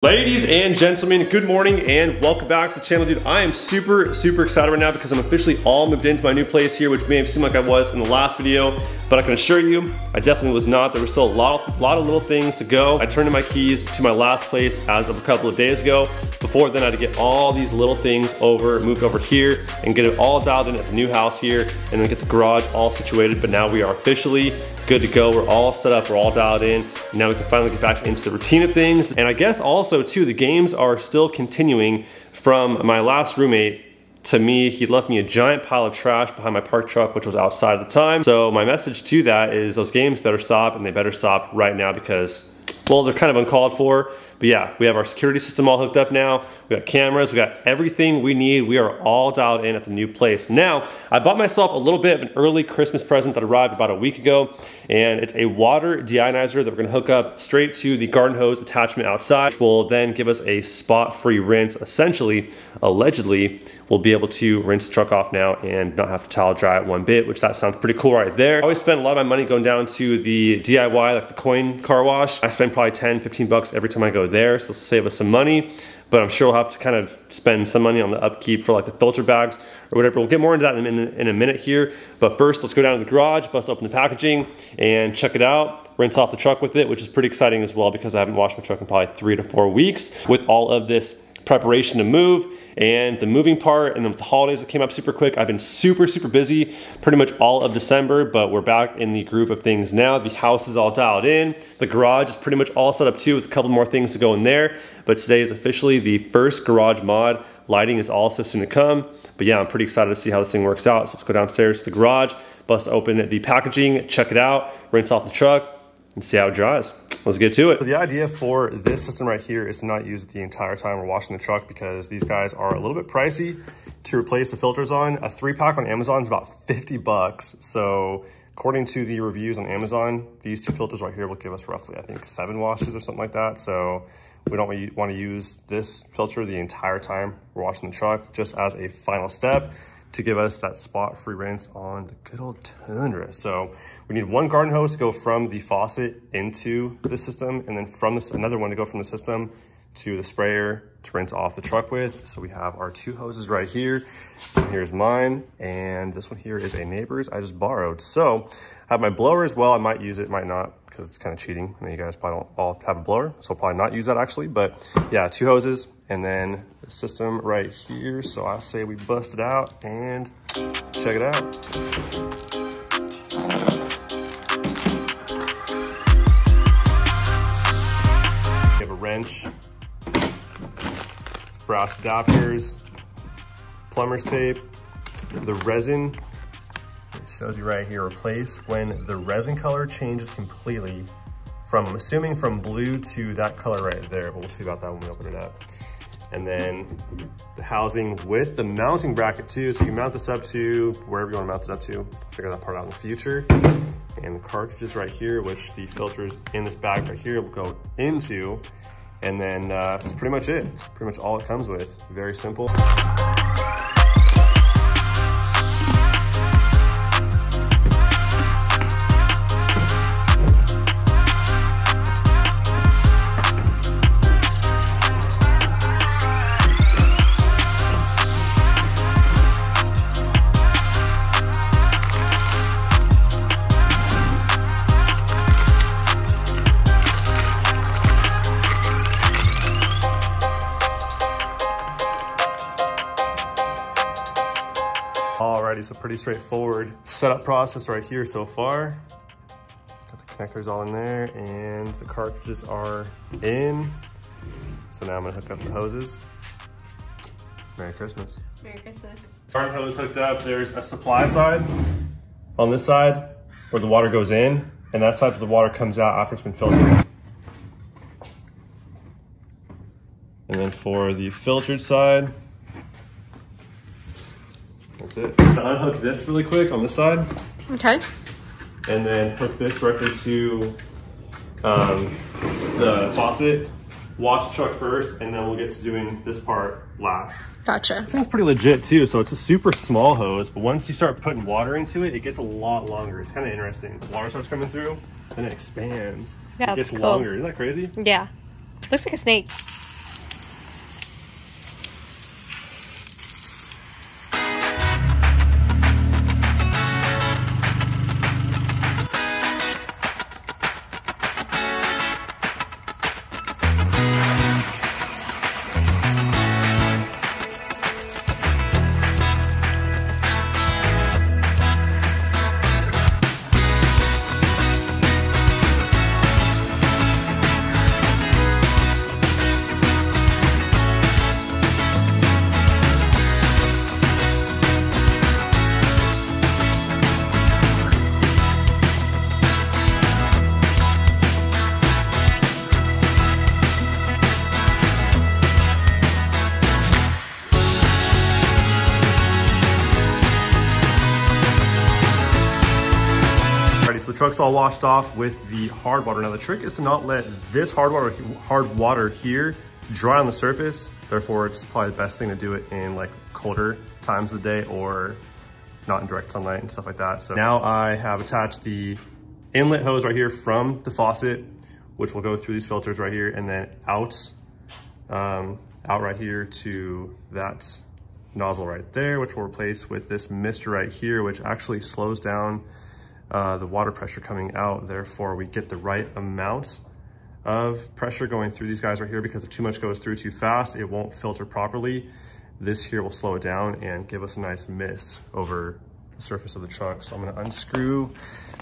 Ladies and gentlemen, good morning and welcome back to the channel, dude. I am super excited right now because I'm officially all moved into my new place here, which may have seemed like I was in the last video, but I can assure you, I definitely was not. There were still a lot of little things to go. I turned in my keys to my last place as of a couple of days ago. Before then, I had to get all these little things moved over here and get it all dialed in at the new house here and then get the garage all situated. But now we are officially good to go. We're all set up, we're all dialed in. Now we can finally get back into the routine of things. And I guess also too, the games are still continuing from my last roommate. To me, he left me a giant pile of trash behind my parked truck, which was outside at the time. So my message to that is those games better stop, and they better stop right now because, well, they're kind of uncalled for. But yeah, we have our security system all hooked up now. We got cameras, we got everything we need. We are all dialed in at the new place. Now, I bought myself a little bit of an early Christmas present that arrived about a week ago, and it's a water deionizer that we're gonna hook up straight to the garden hose attachment outside, which will then give us a spot-free rinse. Essentially, allegedly, we'll be able to rinse the truck off now and not have to towel dry it one bit, which that sounds pretty cool right there. I always spend a lot of my money going down to the DIY, like the coin car wash. I spend probably 10, 15 bucks every time I go there, so this will save us some money, but I'm sure we'll have to kind of spend some money on the upkeep for like the filter bags or whatever. We'll get more into that in a minute here, but first let's go down to the garage, bust open the packaging and check it out, rinse off the truck with it, which is pretty exciting as well because I haven't washed my truck in probably 3 to 4 weeks with all of this preparation to move and the moving part, and then with the holidays that came up super quick. I've been super busy pretty much all of December, but we're back in the groove of things now. The house is all dialed in. The garage is pretty much all set up too with a couple more things to go in there, but today is officially the first garage mod. Lighting is also soon to come, but yeah, I'm pretty excited to see how this thing works out. So let's go downstairs to the garage, bust open the packaging, check it out, rinse off the truck, and see how it dries. Let's get to it. So the idea for this system right here is to not use it the entire time we're washing the truck because these guys are a little bit pricey to replace the filters on. A 3-pack on Amazon is about 50 bucks. So according to the reviews on Amazon, these 2 filters right here will give us roughly, I think, 7 washes or something like that. So we don't want to use this filter the entire time we're washing the truck, just as a final step to give us that spot-free rinse on the good old Tundra. So we need 1 garden hose to go from the faucet into the system, and then from this, another one to go from the system to the sprayer to rinse off the truck with. So we have our 2 hoses right here. This one here is mine, and this one here is a neighbor's I just borrowed. So I have my blower as well. I might use it, might not, because it's kind of cheating. I mean, you guys probably don't all have a blower, so I'll probably not use that actually, but yeah, 2 hoses, and then the system right here. So I say we bust it out and check it out. We have a wrench, brass adapters, plumber's tape, the resin. It shows you right here, replace when the resin color changes completely from, I'm assuming from blue to that color right there, but we'll see about that when we open it up. And then the housing with the mounting bracket too, so you can mount this up to wherever you want to mount it up to. Figure that part out in the future. And the cartridges right here, which the filters in this bag right here will go into. And then that's pretty much it. It's pretty much all it comes with. Very simple. Alrighty, so pretty straightforward setup process right here so far. Got the connectors all in there and the cartridges are in. So now I'm gonna hook up the hoses. Merry Christmas. Merry Christmas. Garden hose hooked up. There's a supply side on this side where the water goes in, and that side where the water comes out after it's been filtered. And then for the filtered side, that's it. I'm gonna unhook this really quick on this side. Okay. And then hook this directly to the faucet. Wash the truck first, and then we'll get to doing this part last. Gotcha. This thing's pretty legit too. So it's a super small hose, but once you start putting water into it, it gets a lot longer. It's kind of interesting. The water starts coming through, then it expands. Yeah, it gets cool. longer. Isn't that crazy? Yeah. Looks like a snake. truck's all washed off with the hard water. Now the trick is to not let this hard water here dry on the surface. Therefore, it's probably the best thing to do it in like colder times of the day or not in direct sunlight and stuff like that. So now I have attached the inlet hose right here from the faucet, which will go through these filters right here and then out right here to that nozzle right there, which will replace with this mister right here, which actually slows down the water pressure coming out. Therefore, we get the right amount of pressure going through these guys right here, because if too much goes through too fast, it won't filter properly. This here will slow it down and give us a nice mist over the surface of the truck. So I'm gonna unscrew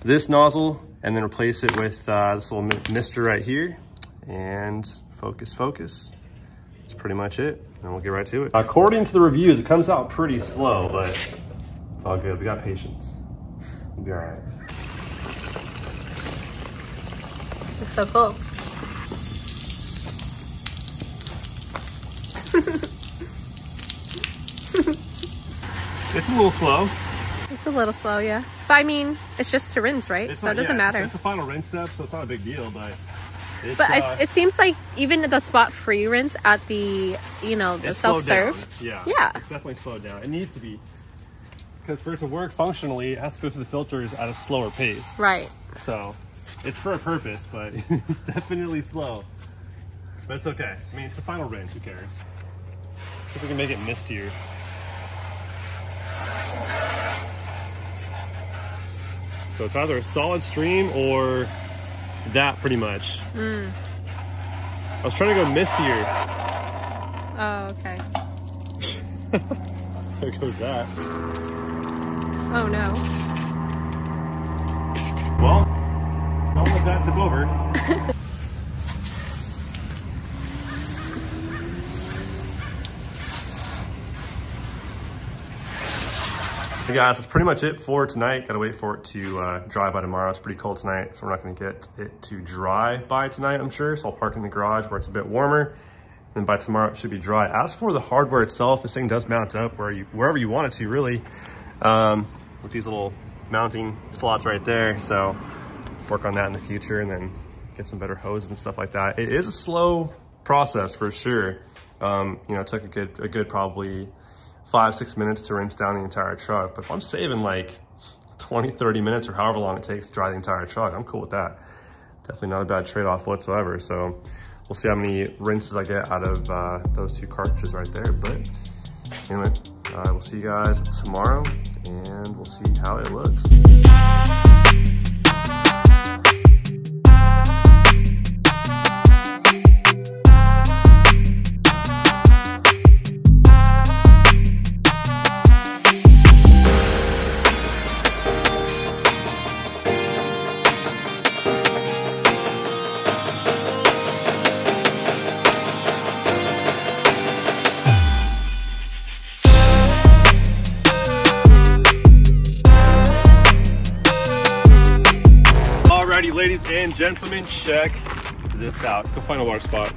this nozzle and then replace it with this little mister right here, and focus. That's pretty much it, and we'll get right to it. According to the reviews, it comes out pretty slow, but it's all good. We got patience. We'll be all right. Looks so cool. It's a little slow. It's a little slow, yeah. But I mean, it's just to rinse, right? So it doesn't matter. It's a final rinse step, so it's not a big deal, but it's, it seems like even the spot free rinse at the, you know, the self-serve. Yeah. Yeah. It's definitely slowed down. It needs to be, because for it to work functionally, it has to go through the filters at a slower pace. Right. So it's for a purpose, but it's definitely slow. But it's okay. I mean, it's the final rinse, who cares? See if we can make it mistier. So it's either a solid stream or that, pretty much. I was trying to go mistier. Oh, okay. There goes that. Oh no. Well, don't let that tip over. Hey guys, that's pretty much it for tonight. Gotta wait for it to dry by tomorrow. It's pretty cold tonight, so we're not gonna get it to dry by tonight, I'm sure. So I'll park in the garage where it's a bit warmer. And by tomorrow, it should be dry. As for the hardware itself, this thing does mount up wherever you want it to, really. With these little mounting slots right there. So work on that in the future and then get some better hoses and stuff like that. It is a slow process for sure. You know, it took a good probably 5-6 minutes to rinse down the entire truck. But if I'm saving like 20-30 minutes or however long it takes to dry the entire truck, I'm cool with that. Definitely not a bad trade-off whatsoever. So we'll see how many rinses I get out of those two cartridges right there. But anyway, we'll see you guys tomorrow and we'll see how it looks. Ladies and gentlemen, check this out. Go find a water spot.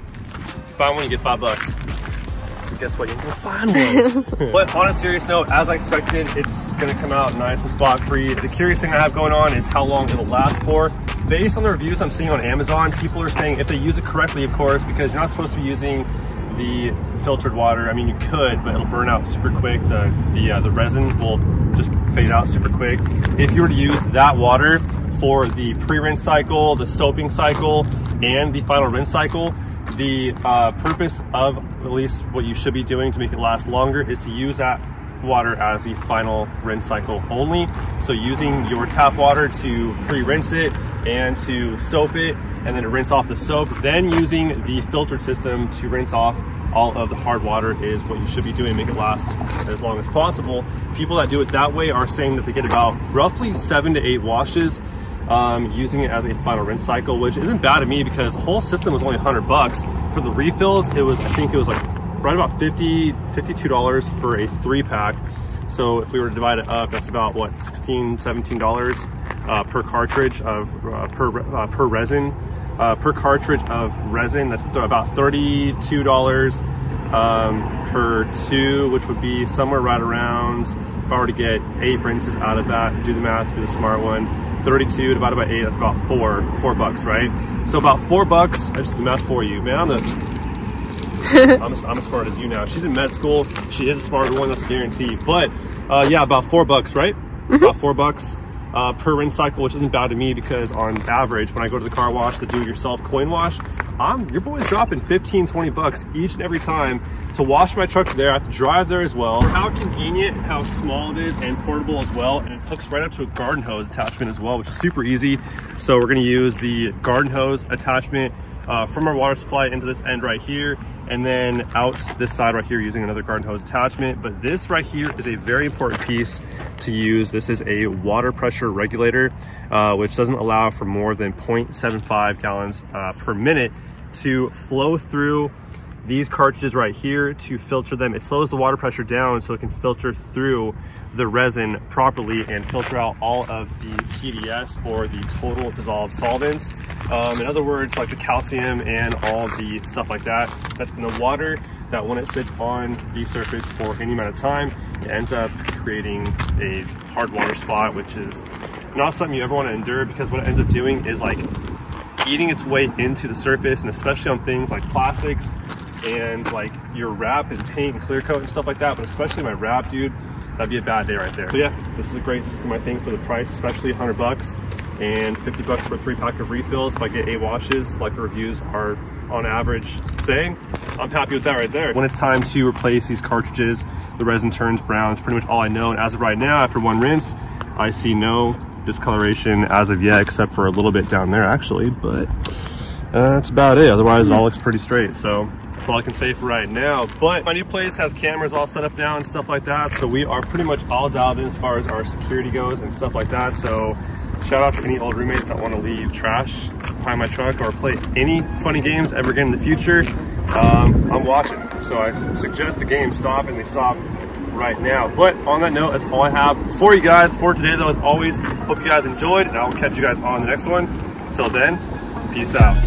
Find one, you get $5. And guess what? You're gonna find one. But on a serious note, as I expected, it's gonna come out nice and spot free. The curious thing I have going on is how long it'll last for. Based on the reviews I'm seeing on Amazon, people are saying if they use it correctly, of course, because you're not supposed to be using the filtered water. I mean, you could, but it'll burn out super quick. The resin will just fade out super quick. If you were to use that water for the pre-rinse cycle, the soaping cycle, and the final rinse cycle, the purpose of at least what you should be doing to make it last longer is to use that water as the final rinse cycle only. So using your tap water to pre-rinse it and to soap it and then to rinse off the soap, then using the filtered system to rinse off all of the hard water is what you should be doing to make it last as long as possible. People that do it that way are saying that they get about roughly 7 to 8 washes using it as a final rinse cycle, which isn't bad to me because the whole system was only $100. For the refills, I think it was like right about $52 for a 3-pack. So if we were to divide it up, that's about what, $16, $17 per cartridge of per resin. Per cartridge of resin, that's about $32 per 2, which would be somewhere right around, if I were to get 8 rinses out of that, do the math, be the smart one, 32 divided by 8, that's about $4 bucks, right? So about $4, I just did the math for you. Man, I'm as smart as you now. She's in med school. She is a smarter one, that's a guarantee. But yeah, about $4, right? About $4 per rinse cycle, which isn't bad to me because on average, when I go to the car wash, the do-it-yourself coin wash, your boy's dropping 15, 20 bucks each and every time to wash my truck there. I have to drive there as well. How convenient, how small it is, and portable as well. And it hooks right up to a garden hose attachment as well, which is super easy. So we're gonna use the garden hose attachment from our water supply into this end right here, and then out this side right here using another garden hose attachment. But this right here is a very important piece to use. This is a water pressure regulator, which doesn't allow for more than 0.75 gallons per minute to flow through these cartridges right here to filter them. It slows the water pressure down so it can filter through the resin properly and filter out all of the TDS, or the total dissolved solvents. In other words, like the calcium and all the stuff like that that's in the water, that when it sits on the surface for any amount of time, it ends up creating a hard water spot, which is not something you ever want to endure, because what it ends up doing is like eating its way into the surface, and especially on things like plastics and like your wrap and paint and clear coat and stuff like that, but especially my wrap, dude, that'd be a bad day right there. So yeah, this is a great system, I think, for the price, especially $100 and $50 for a 3-pack of refills. If I get 8 washes, like the reviews are on average saying, I'm happy with that right there. When it's time to replace these cartridges, the resin turns brown. It's pretty much all I know. And as of right now, after 1 rinse, I see no discoloration as of yet, except for a little bit down there actually, but that's about it. Otherwise it all looks pretty straight. So that's all I can say for right now. But my new place has cameras all set up now and stuff like that, so we are pretty much all dialed in as far as our security goes and stuff like that. So shout out to any old roommates that want to leave trash behind my truck or play any funny games ever again in the future. I'm watching, so I suggest the game stop, and they stop right now. But on that note, that's all I have for you guys for today, though. As always, hope you guys enjoyed, and I will catch you guys on the next one. Until then, peace out.